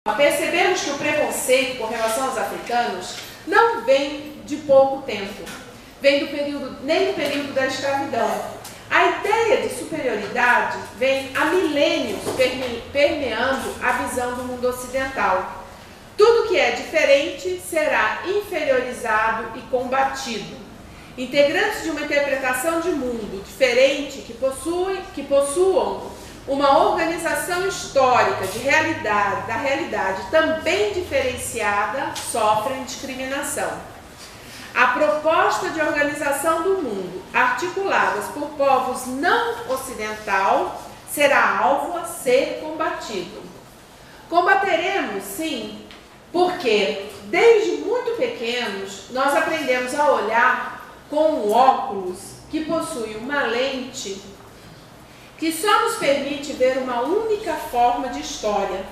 Percebemos que o preconceito com relação aos africanos não vem de pouco tempo, vem nem do período da escravidão. A ideia de superioridade vem há milênios permeando a visão do mundo ocidental. Tudo que é diferente será inferiorizado e combatido. Integrantes de uma interpretação de mundo diferente que possuam uma organização histórica da realidade também diferenciada sofrem discriminação. A proposta de organização do mundo, articuladas por povos não ocidental, será alvo a ser combatido. Combateremos, sim, porque desde muito pequenos nós aprendemos a olhar com um óculos que possui uma lente que só nos permite ver uma única forma de história,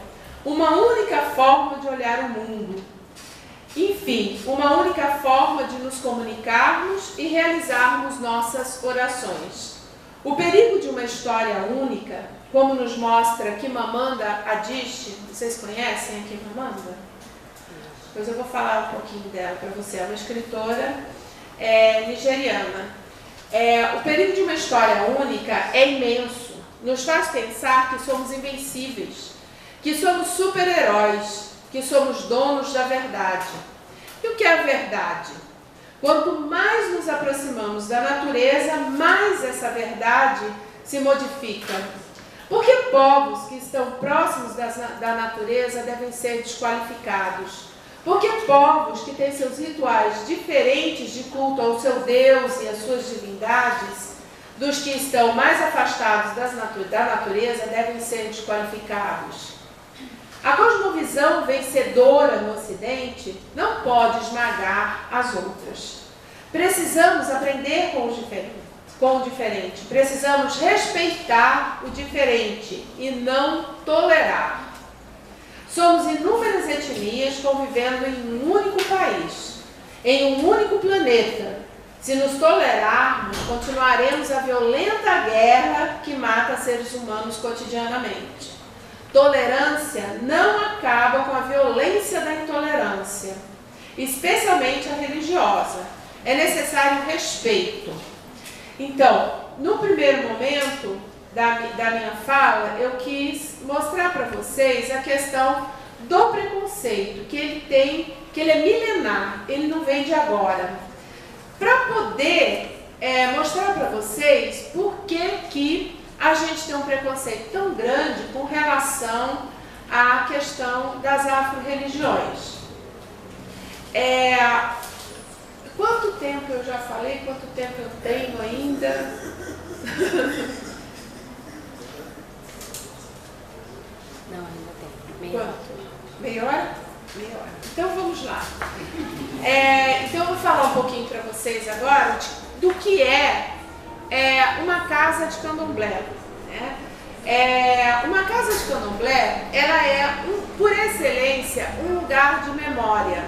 uma única forma de olhar o mundo. Enfim, uma única forma de nos comunicarmos e realizarmos nossas orações. O perigo de uma história única, como nos mostra Chimamanda Adichie, vocês conhecem a Chimamanda? Depois eu vou falar um pouquinho dela para você, é uma escritora nigeriana. O perigo de uma história única é imenso, nos faz pensar que somos invencíveis, que somos super-heróis, que somos donos da verdade. E o que é a verdade? Quanto mais nos aproximamos da natureza, mais essa verdade se modifica. Porque povos que estão próximos da natureza devem ser desqualificados. Porque povos que têm seus rituais diferentes de culto ao seu Deus e às suas divindades, dos que estão mais afastados da natureza, devem ser desqualificados. A cosmovisão vencedora no Ocidente não pode esmagar as outras. Precisamos aprender com o diferente. Precisamos respeitar o diferente e não tolerar. Somos inúmeras etnias convivendo em um único país, em um único planeta. Se nos tolerarmos, continuaremos a violenta guerra que mata seres humanos cotidianamente. Tolerância não acaba com a violência da intolerância, especialmente a religiosa. É necessário respeito. Então, no primeiro momento da minha fala, eu quis mostrar para vocês a questão do preconceito, que ele é milenar, ele não vem de agora. Para poder mostrar para vocês por que a gente tem um preconceito tão grande com relação à questão das afro-religiões. Quanto tempo eu já falei? Quanto tempo eu tenho ainda? Não, ainda tem. Meia hora. Meia hora? Meia hora. Então vamos lá. Então eu vou falar um pouquinho para vocês agora do que é uma casa de candomblé. Né? Uma casa de candomblé, ela é, por excelência, um lugar de memória.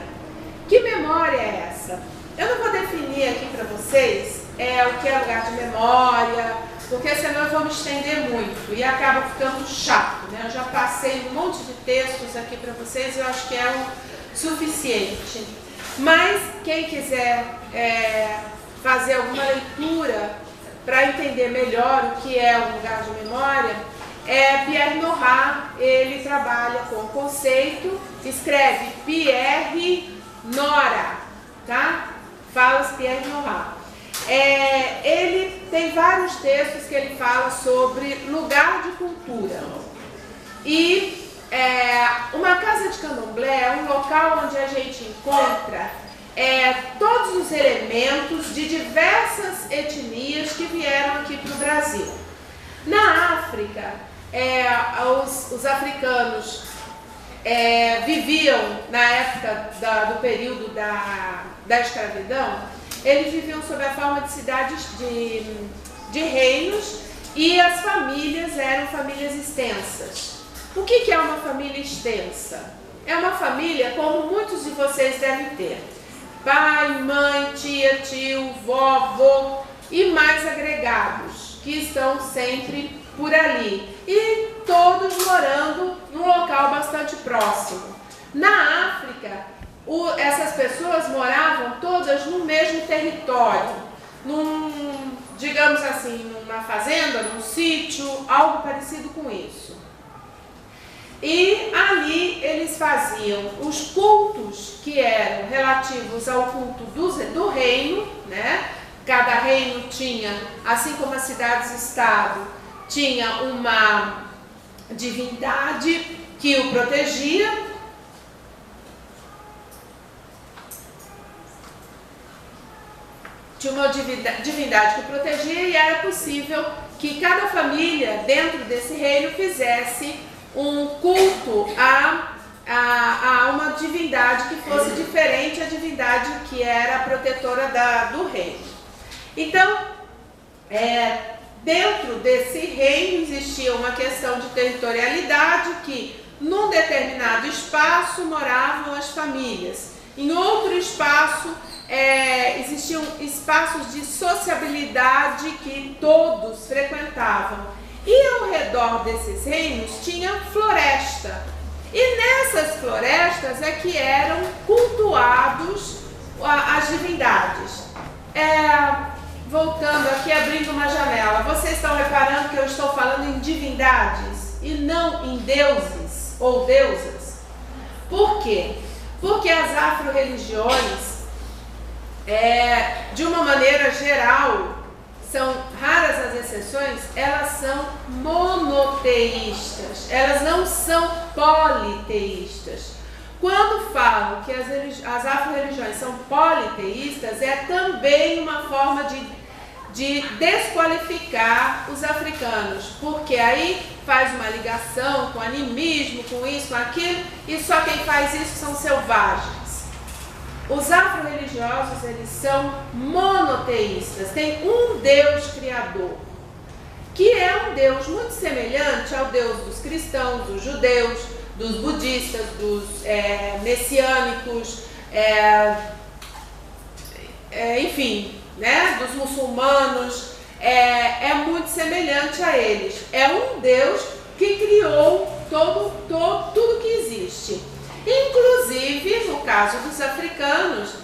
Que memória é essa? Eu não vou definir aqui para vocês o que é lugar de memória, porque senão eu vou me estender muito e acaba ficando chato. Né? Eu já passei um monte de textos aqui para vocês e eu acho que é o suficiente. Mas quem quiser fazer alguma leitura para entender melhor o que é um lugar de memória, Pierre Nora, ele trabalha com o conceito, escreve Pierre Nora, tá? Fala-se Pierre Nora. Ele tem vários textos que ele fala sobre lugar de cultura. E uma casa de candomblé é um local onde a gente encontra todos os elementos de diversas etnias que vieram aqui para o Brasil. Na África, os africanos viviam, na época do período da escravidão, eles viviam sob a forma de cidades de reinos e as famílias eram famílias extensas. O que é uma família extensa? É uma família como muitos de vocês devem ter. Pai, mãe, tia, tio, vó, avô e mais agregados que estão sempre por ali. E todos morando num local bastante próximo. Na África, essas pessoas moravam todas no mesmo território, digamos assim, numa fazenda, num sítio, algo parecido com isso. E ali eles faziam os cultos que eram relativos ao culto do reino, né? Cada reino tinha, assim como as cidades-estado, tinha uma divindade que o protegia. Tinha uma divindade que o protegia e era possível que cada família dentro desse reino fizesse um culto a uma divindade que fosse diferente da divindade que era a protetora do reino. Então, dentro desse reino existia uma questão de territorialidade, que num determinado espaço moravam as famílias, em outro espaço existiam espaços de sociabilidade que todos frequentavam. E ao redor desses reinos tinha floresta. E nessas florestas é que eram cultuados as divindades. Voltando aqui, abrindo uma janela, vocês estão reparando que eu estou falando em divindades e não em deuses ou deusas? Por quê? Porque as afro-religiões, de uma maneira geral, são raras as exceções, elas são monoteístas, elas não são politeístas. Quando falam que as afro-religiões são politeístas, é também uma forma de desqualificar os africanos, porque aí faz uma ligação com animismo, com isso, com aquilo, e só quem faz isso são selvagens. Os afro-religiosos, eles são monoteístas, tem um Deus criador, que é um Deus muito semelhante ao Deus dos cristãos, dos judeus, dos budistas, dos messiânicos, enfim, né, dos muçulmanos, é muito semelhante a eles. É um Deus que criou tudo que existe. Inclusive, no caso dos africanos,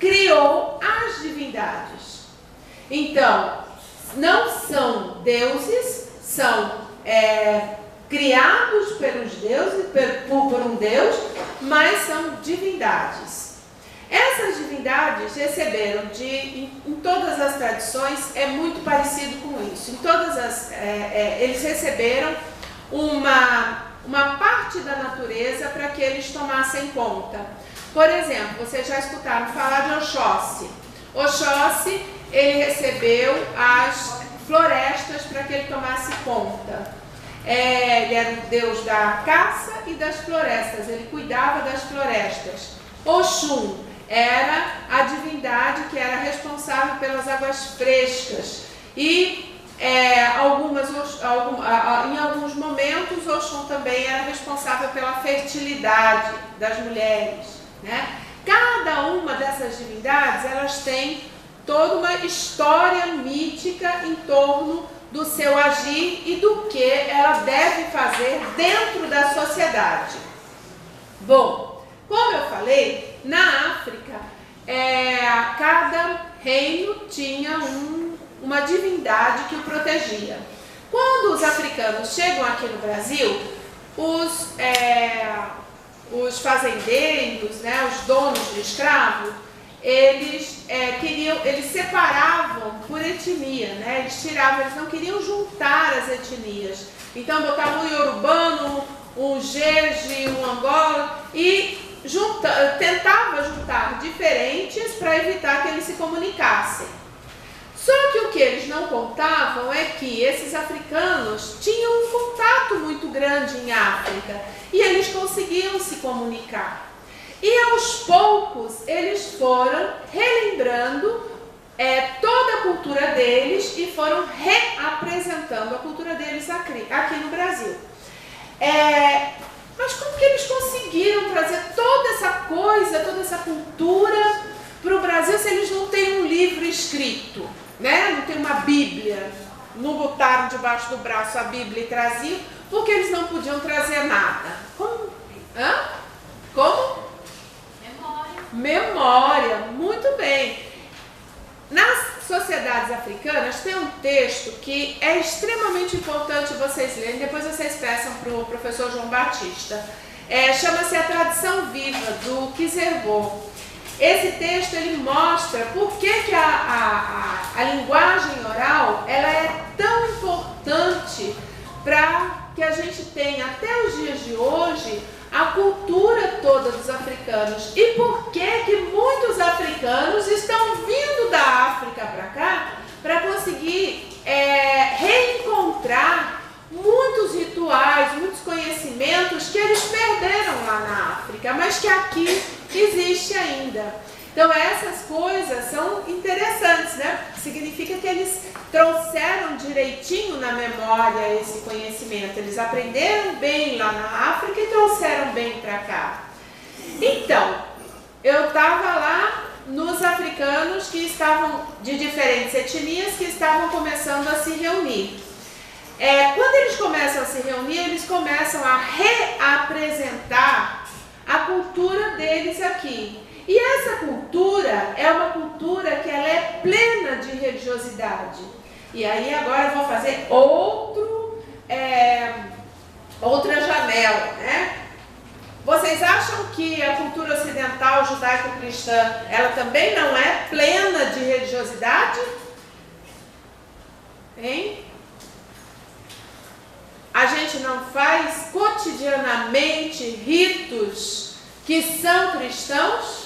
criou as divindades. Então, não são deuses, são criados pelos deuses, por um Deus, mas são divindades. Essas divindades receberam em todas as tradições, é muito parecido com isso. Em todas eles receberam uma parte da natureza para que eles tomassem conta. Por exemplo, vocês já escutaram falar de Oxóssi. Oxóssi, ele recebeu as florestas para que ele tomasse conta. Ele era o deus da caça e das florestas, ele cuidava das florestas. Oxum era a divindade que era responsável pelas águas frescas. E em alguns momentos, Oxum também era responsável pela fertilidade das mulheres, né? Cada uma dessas divindades, elas têm toda uma história mítica em torno do seu agir e do que ela deve fazer dentro da sociedade. Bom, como eu falei, na África, cada reino tinha uma divindade que o protegia. Quando os africanos chegam aqui no Brasil, os fazendeiros, né, os donos de escravos, eles separavam por etnia, né? Eles não queriam juntar as etnias. Então botavam um iorubano, um jeje, um angola e tentava juntar diferentes para evitar que eles se comunicassem. Só que o que eles não contavam é que esses africanos tinham um contato muito grande em África e eles conseguiam se comunicar. E aos poucos eles foram relembrando toda a cultura deles e foram reapresentando a cultura deles aqui no Brasil. Mas como que eles conseguiram trazer toda essa coisa, toda essa cultura para o Brasil se eles não têm um livro escrito, né? Não tem uma Bíblia, não botaram debaixo do braço a Bíblia e traziam, porque eles não podiam trazer nada. Como? Hã? Como? Memória, muito bem. Nas sociedades africanas tem um texto que é extremamente importante vocês lerem, depois vocês peçam para o professor João Batista. Chama-se A Tradição Viva, do Kizerbo. Esse texto ele mostra por que a linguagem oral ela é tão importante para que a gente tenha até os dias de hoje a cultura toda dos africanos. E por que muitos africanos estão vindo da África para cá para conseguir reencontrar muitos rituais, muitos conhecimentos que eles perderam lá na África, mas que aqui existe ainda. Então essas coisas são interessantes, né? Significa que eles trouxeram direitinho na memória esse conhecimento. Eles aprenderam bem lá na África e trouxeram bem para cá. Então, eu estava lá nos africanos que estavam de diferentes etnias que estavam começando a se reunir. Quando eles começam a se reunir, eles começam a reapresentar a cultura deles aqui. E essa cultura é uma cultura que ela é plena de religiosidade. E aí agora eu vou fazer outra janela, né? Vocês acham que a cultura ocidental judaico-cristã, ela também não é plena de religiosidade? Hein? A gente não faz cotidianamente ritos que são cristãos?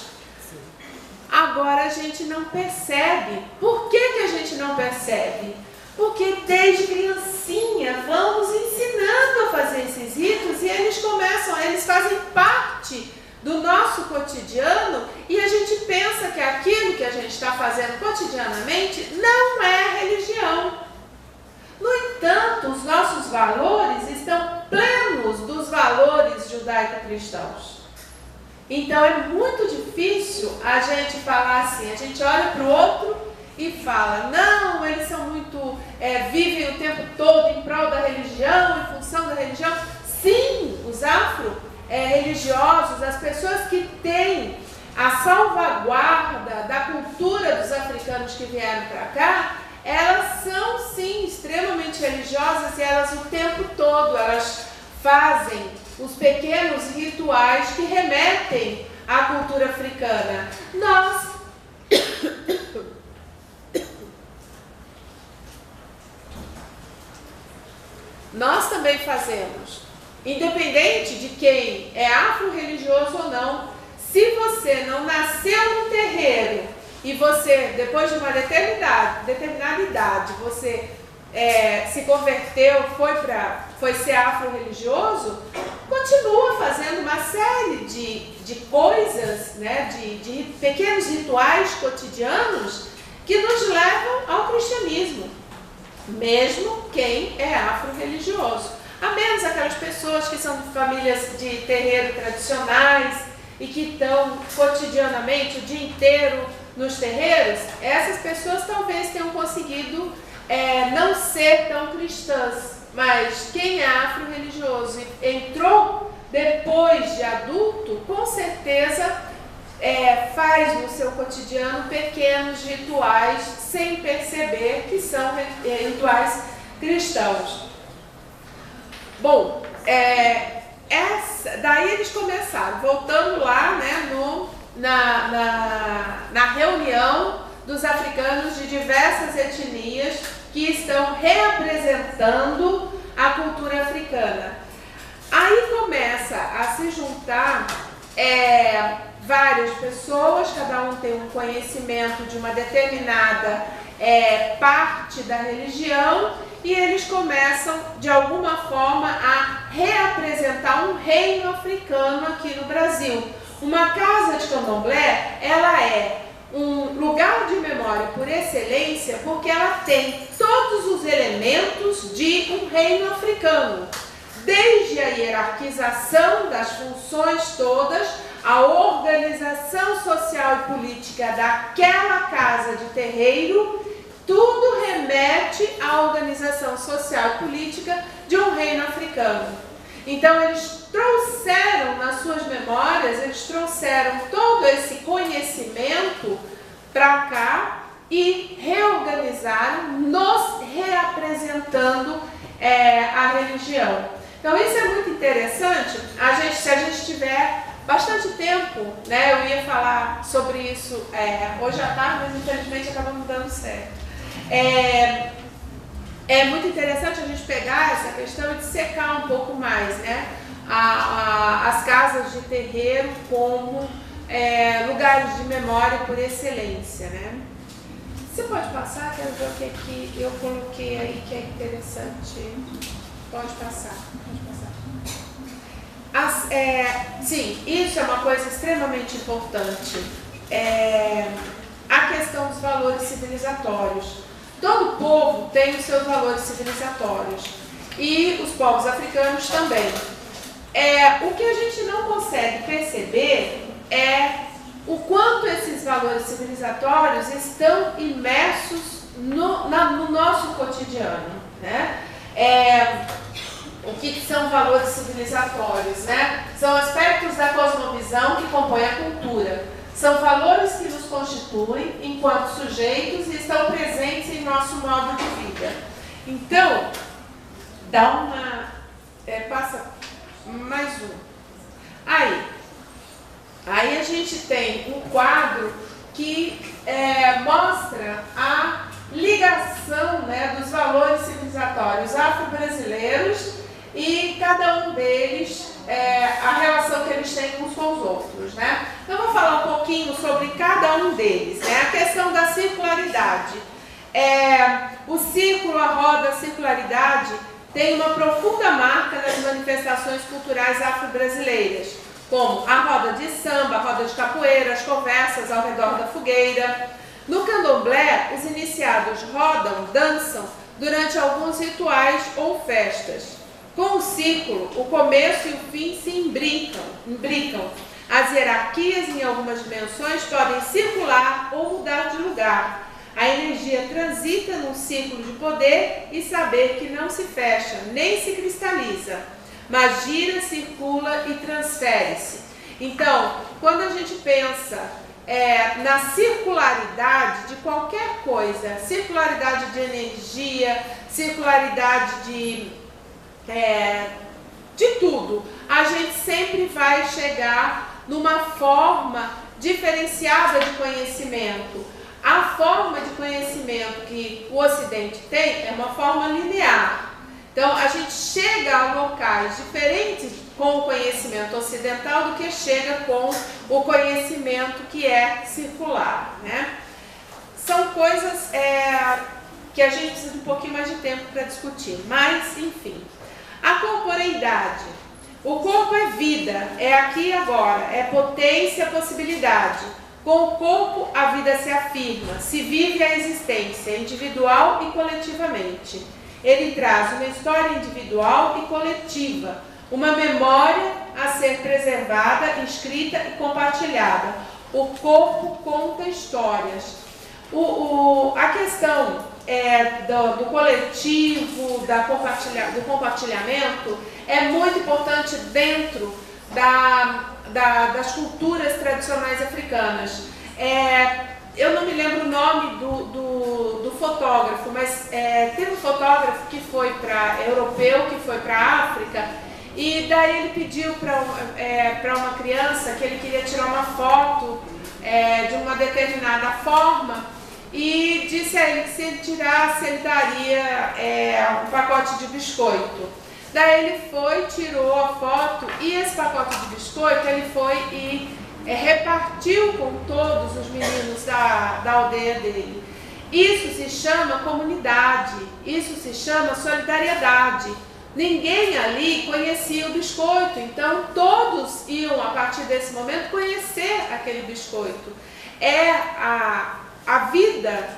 Agora a gente não percebe. Por que a gente não percebe? Porque desde criancinha vamos ensinando a fazer esses ritos e eles fazem parte do nosso cotidiano e a gente pensa que aquilo que a gente está fazendo cotidianamente não é religião. No entanto, os nossos valores estão plenos dos valores judaico-cristãos. Então é muito difícil a gente falar assim, a gente olha para o outro e fala, não, eles são muito, vivem o tempo todo em prol da religião, em função da religião. Sim, os afro-religiosos, as pessoas que têm a salvaguarda da cultura dos africanos que vieram para cá, elas são sim extremamente religiosas e elas o tempo todo, elas fazem os pequenos rituais que remetem à cultura africana. Nós também fazemos, independente de quem é afro-religioso ou não. Se você não nasceu no terreiro e você, depois de uma determinada idade, você se converteu, foi ser afro-religioso, continua fazendo uma série de coisas, né, de pequenos rituais cotidianos que nos levam ao cristianismo, mesmo quem é afro-religioso. A menos aquelas pessoas que são de famílias de terreiro tradicionais e que estão cotidianamente o dia inteiro nos terreiros, essas pessoas talvez tenham conseguido não ser tão cristãs, mas quem é afro-religioso e entrou depois de adulto, com certeza faz no seu cotidiano pequenos rituais sem perceber que são rituais cristãos. Bom, daí eles começaram, voltando lá, né, na reunião dos africanos de diversas etnias que estão reapresentando a cultura africana. Aí começa a se juntar várias pessoas, cada um tem um conhecimento de uma determinada parte da religião e eles começam, de alguma forma, a reapresentar um reino africano aqui no Brasil. Uma casa de candomblé, ela é um lugar de memória por excelência porque ela tem todos os elementos de um reino africano. Desde a hierarquização das funções todas, a organização social e política daquela casa de terreiro, tudo remete à organização social e política de um reino africano. Então eles trouxeram nas suas memórias, eles trouxeram todo esse conhecimento para cá e reorganizaram, nos reapresentando a religião. Então isso é muito interessante. Se a gente tiver bastante tempo, né, eu ia falar sobre isso hoje à tarde, mas infelizmente acabamos dando certo. É muito interessante a gente pegar essa questão e dissecar um pouco mais, né, as casas de terreiro como lugares de memória por excelência, né? Você pode passar? Quero ver o que eu coloquei aí que é interessante. Pode passar, sim, isso é uma coisa extremamente importante. A questão dos valores civilizatórios. Todo povo tem os seus valores civilizatórios. E os povos africanos também. O que a gente não consegue perceber é o quanto esses valores civilizatórios estão imersos no nosso cotidiano, né? O que são valores civilizatórios, né? São aspectos da cosmovisão que compõem a cultura. São valores que nos constituem enquanto sujeitos e estão presentes em nosso modo de vida. Então, passa mais um. Aí a gente tem um quadro que mostra a ligação, né, dos valores civilizatórios afro-brasileiros e cada um deles, a relação que eles têm uns com os outros, né? Então, eu vou falar um pouquinho sobre cada um deles, né? A questão da circularidade. O círculo, a roda, a circularidade tem uma profunda marca nas manifestações culturais afro-brasileiras, como a roda de samba, a roda de capoeira, as conversas ao redor da fogueira. No candomblé, os iniciados rodam, dançam durante alguns rituais ou festas. Com o círculo, o começo e o fim se imbricam. As hierarquias em algumas dimensões podem circular ou mudar de lugar. A energia transita num círculo de poder e saber que não se fecha, nem se cristaliza, mas gira, circula e transfere-se. Então, quando a gente pensa na circularidade de qualquer coisa, circularidade de energia, circularidade de tudo, a gente sempre vai chegar numa forma diferenciada de conhecimento. A forma de conhecimento que o Ocidente tem é uma forma linear. Então, a gente chega a locais diferentes com o conhecimento ocidental do que chega com o conhecimento que é circular, né? São coisas que a gente precisa de um pouquinho mais de tempo para discutir, mas, enfim. A corporeidade. O corpo é vida, é aqui e agora, é potência, possibilidade. Com o corpo, a vida se afirma, se vive a existência, individual e coletivamente. Ele traz uma história individual e coletiva, uma memória a ser preservada, escrita e compartilhada. O corpo conta histórias. A questão do coletivo, do compartilhamento, é muito importante dentro das culturas tradicionais africanas. Eu não me lembro o nome do fotógrafo, mas teve um fotógrafo que foi europeu, que foi para a África, e daí ele pediu para uma criança que ele queria tirar uma foto de uma determinada forma, e disse a ele que se ele tirasse, ele daria um pacote de biscoito. Daí ele foi, tirou a foto, e esse pacote de biscoito ele foi e repartiu com todos os meninos da aldeia dele. Isso se chama comunidade, isso se chama solidariedade. Ninguém ali conhecia o biscoito, então todos iam, a partir desse momento, conhecer aquele biscoito. A vida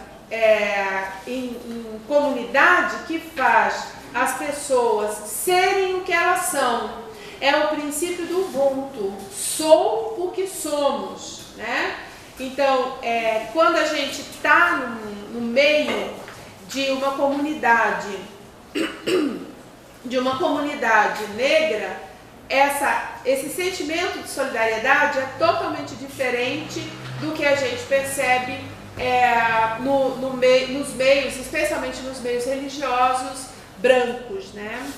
em comunidade que faz as pessoas serem o que elas são. É o princípio do Ubuntu. Sou o que somos, né? Então, quando a gente está no meio de uma comunidade de uma comunidade negra, esse sentimento de solidariedade é totalmente diferente do que a gente percebe nos meios, especialmente nos meios religiosos brancos, né?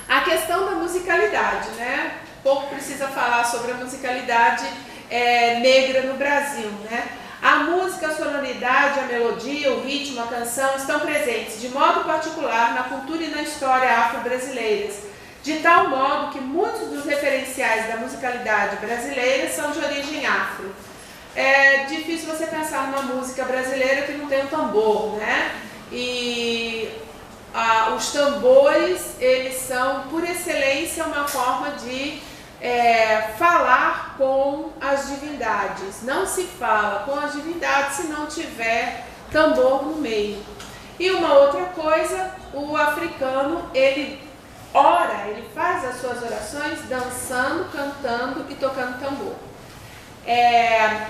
A questão da musicalidade, né? Pouco precisa falar sobre a musicalidade negra no Brasil, né? A música, a sonoridade, a melodia, o ritmo, a canção estão presentes de modo particular na cultura e na história afro-brasileiras, de tal modo que muitos dos referenciais da musicalidade brasileira são de origem afro. É difícil você pensar numa música brasileira que não tem um tambor, né? E os tambores, eles são, por excelência, uma forma de falar com as divindades. Não se fala com as divindades se não tiver tambor no meio. E uma outra coisa, o africano, ele ora, ele faz as suas orações dançando, cantando e tocando tambor.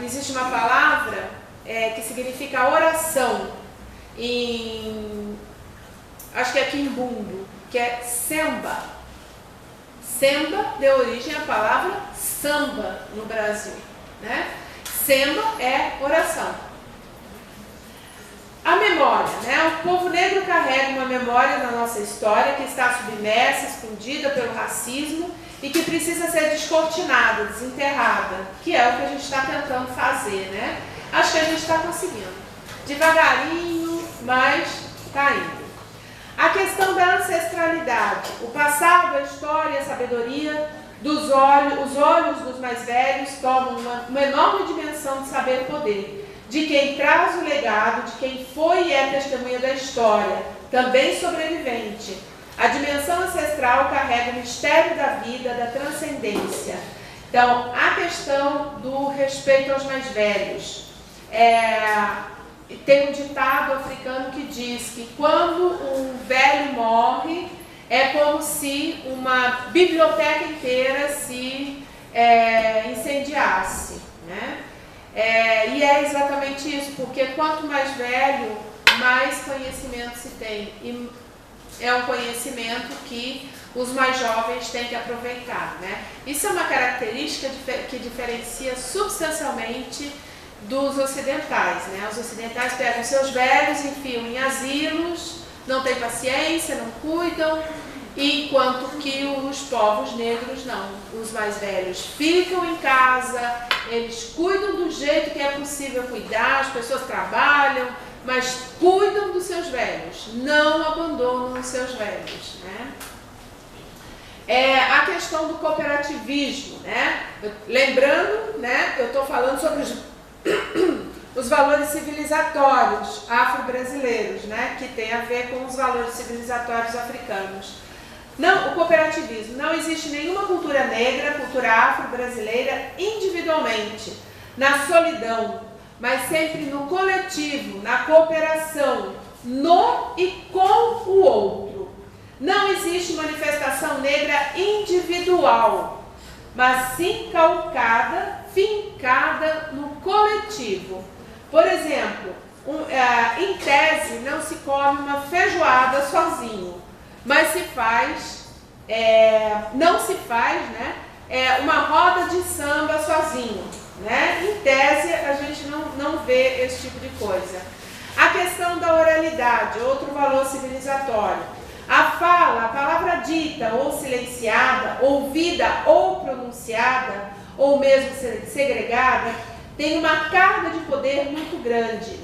Existe uma palavra que significa oração, acho que é quimbundo, que é semba. Semba deu origem à palavra samba no Brasil, né? Semba é oração. A memória, né? O povo negro carrega uma memória na nossa história que está submersa, escondida pelo racismo e que precisa ser descortinada, desenterrada, que é o que a gente está tentando fazer, né? Acho que a gente está conseguindo. Devagarinho, mas está indo. A questão da ancestralidade, o passado, a história, a sabedoria dos olhos, os olhos dos mais velhos tomam uma enorme dimensão de saber poder, de quem traz o legado, de quem foi e é testemunha da história, também sobrevivente. A dimensão ancestral carrega o mistério da vida, da transcendência. Então, a questão do respeito aos mais velhos. Tem um ditado africano que diz que quando um velho morre, é como se uma biblioteca inteira se incendiasse, né? E é exatamente isso, porque quanto mais velho, mais conhecimento se tem. E é um conhecimento que os mais jovens têm que aproveitar, né? Isso é uma característica que diferencia substancialmente dos ocidentais, né? Os ocidentais pegam seus velhos, enfiam em asilos, não têm paciência, não cuidam, enquanto que os povos negros não. Os mais velhos ficam em casa, eles cuidam do jeito que é possível cuidar, as pessoas trabalham, mas cuidam dos seus velhos, não abandonam os seus velhos, né? A questão do cooperativismo, né? Lembrando, né, eu estou falando sobre os valores civilizatórios afro-brasileiros, né, que tem a ver com os valores civilizatórios africanos. Não, o cooperativismo. Não existe nenhuma cultura negra, cultura afro-brasileira, individualmente, na solidão, mas sempre no coletivo, na cooperação, no e com o outro. Não existe manifestação negra individual, mas sim calcada, fincada no coletivo. Por exemplo, em tese, não se come uma feijoada sozinho, mas se faz, não se faz, né, uma roda de samba sozinho, né? Em tese, a gente não vê esse tipo de coisa. A questão da oralidade, outro valor civilizatório. A fala, a palavra dita ou silenciada, ouvida ou pronunciada, ou mesmo segregada, tem uma carga de poder muito grande.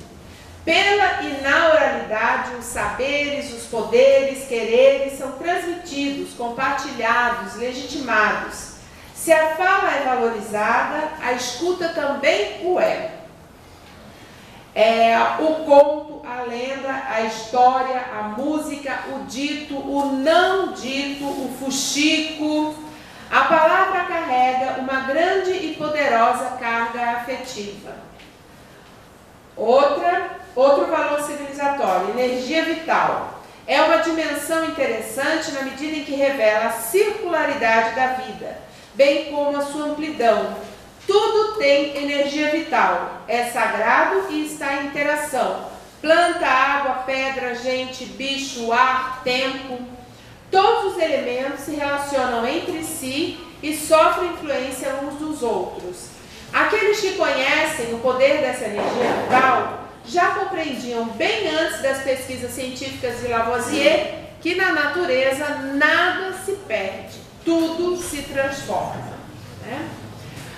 Pela e na oralidade, os saberes, os poderes, quereres são transmitidos, compartilhados, legitimados. Se a fala é valorizada, a escuta também o é. O conto, a lenda, a história, a música, o dito, o não dito, o fuxico. A palavra carrega uma grande e poderosa carga afetiva. Outro valor civilizatório, energia vital. É uma dimensão interessante na medida em que revela a circularidade da vida, bem como a sua amplidão. Tudo tem energia vital, é sagrado e está em interação. Planta, água, pedra, gente, bicho, ar, tempo. Todos os elementos se relacionam entre si e sofrem influência uns dos outros. Aqueles que conhecem o poder dessa energia vital já compreendiam bem antes das pesquisas científicas de Lavoisier que na natureza nada se perde, tudo se transforma, né?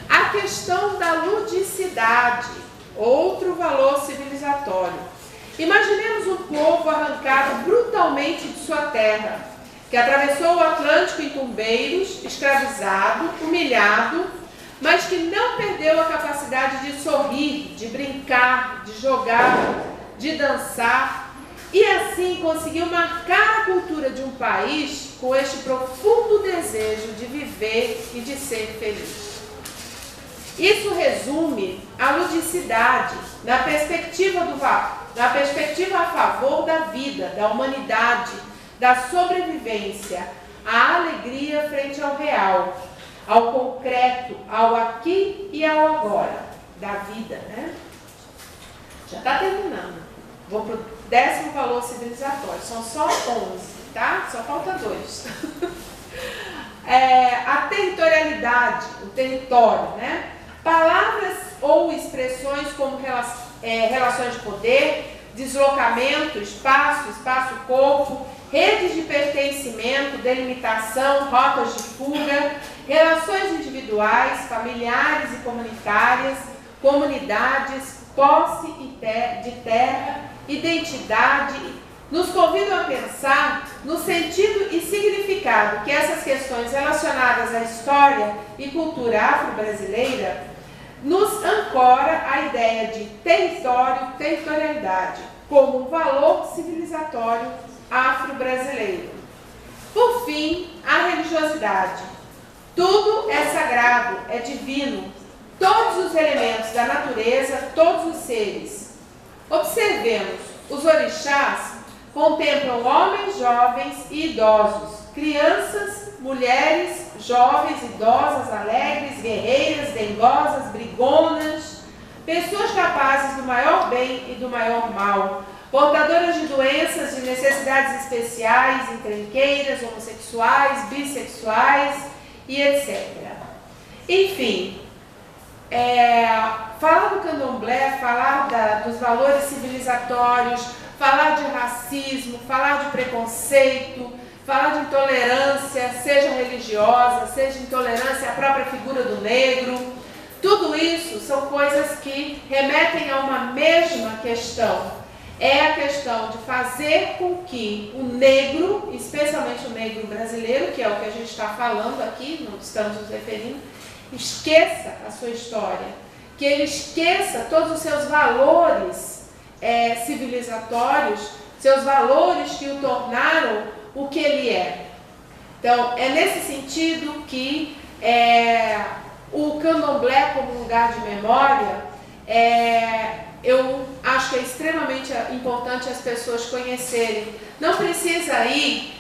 A questão da ludicidade, outro valor civilizatório. Imaginemos um povo arrancado brutalmente de sua terra, que atravessou o Atlântico em tumbeiros, escravizado, humilhado, mas que não perdeu a capacidade de sorrir, de brincar, de jogar, de dançar, e assim conseguiu marcar a cultura de um país com este profundo desejo de viver e de ser feliz. Isso resume a ludicidade na perspectiva a favor da vida, da humanidade, da sobrevivência, a alegria frente ao real, ao concreto, ao aqui e ao agora, da vida, né? Já está terminando. Vou para o 10º valor civilizatório. São só 11, tá? Só falta 2. A territorialidade, o território, né? Palavras ou expressões como relações de poder, deslocamento, espaço-corpo, redes de pertencimento, delimitação, rotas de fuga, relações individuais, familiares e comunitárias, comunidades, posse de terra, identidade, nos convidam a pensar no sentido e significado que essas questões relacionadas à história e cultura afro-brasileira nos ancora a ideia de territorialidade como um valor civilizatório afro-brasileiro. Por fim, a religiosidade. Tudo é sagrado, é divino. Todos os elementos da natureza, todos os seres. Observemos, os orixás contemplam homens, jovens e idosos, crianças, mulheres, jovens, idosas, alegres, guerreiras, dengosas, brigonas, pessoas capazes do maior bem e do maior mal, portadoras de doenças, de necessidades especiais, encrenqueiras, homossexuais, bissexuais e etc. Enfim, falar do candomblé, falar dos valores civilizatórios, falar de racismo, falar de preconceito, falar de intolerância, seja religiosa, seja intolerância à própria figura do negro, tudo isso são coisas que remetem a uma mesma questão. É a questão de fazer com que o negro, especialmente o negro brasileiro, que é o que a gente está falando aqui, não estamos nos referindo, esqueça a sua história, que ele esqueça todos os seus valores civilizatórios, seus valores que o tornaram o que ele é. Então, é nesse sentido que o candomblé como lugar de memória, eu acho que é extremamente importante as pessoas conhecerem. Não precisa ir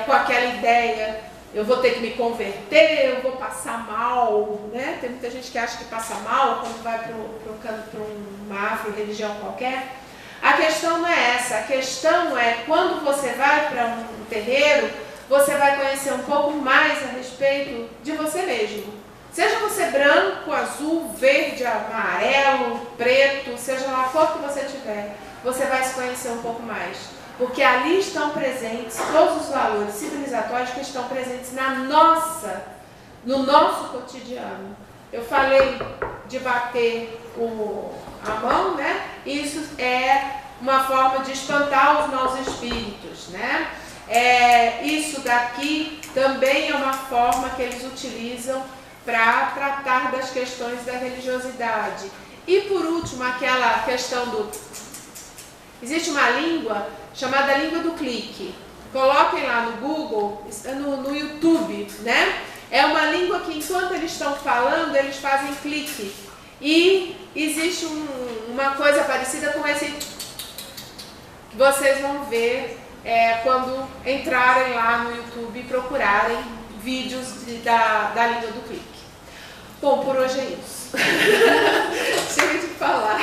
com aquela ideia, eu vou ter que me converter, eu vou passar mal, né? Tem muita gente que acha que passa mal quando vai para uma afro-religião qualquer. A questão não é essa, a questão é quando você vai para um terreiro, você vai conhecer um pouco mais a respeito de você mesmo. Seja você branco, azul, verde, amarelo, preto, seja lá a cor que você tiver, você vai se conhecer um pouco mais. Porque ali estão presentes todos os valores civilizatórios que estão presentes no nosso cotidiano. Eu falei de bater a mão, né? Isso é uma forma de espantar os maus espíritos, né? Isso daqui também é uma forma que eles utilizam para tratar das questões da religiosidade. E por último, aquela questão do... Existe uma língua chamada língua do clique. Coloquem lá no Google, no YouTube, né? É uma língua que enquanto eles estão falando, eles fazem clique. E existe uma coisa parecida com esse que vocês vão ver quando entrarem lá no YouTube e procurarem vídeos da língua do clique. Bom, por hoje é isso. Chega de falar.